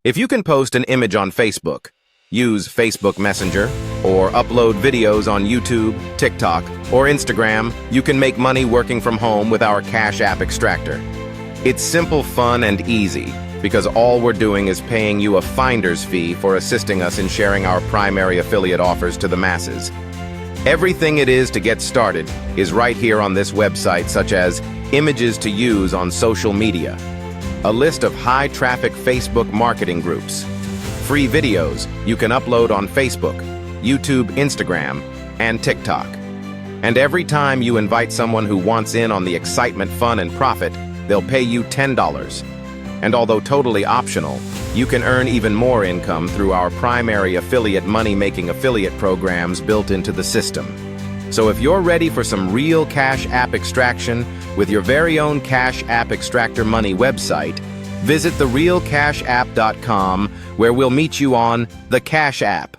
If you can post an image on Facebook, use Facebook Messenger, or upload videos on YouTube, TikTok, or Instagram, you can make money working from home with our Cash App Extractor. It's simple, fun, and easy, because all we're doing is paying you a finder's fee for assisting us in sharing our primary affiliate offers to the masses. Everything it is to get started is right here on this website, such as images to use on social media, a list of high-traffic Facebook marketing groups, free videos you can upload on Facebook, YouTube, Instagram, and TikTok. And every time you invite someone who wants in on the excitement, fun, and profit, they'll pay you $10. And although totally optional, you can earn even more income through our primary affiliate money-making affiliate programs built into the system. So if you're ready for some real Cash App extraction with your very own Cash App Extractor Money website, visit therealcashapp.com, where we'll meet you on the Cash App.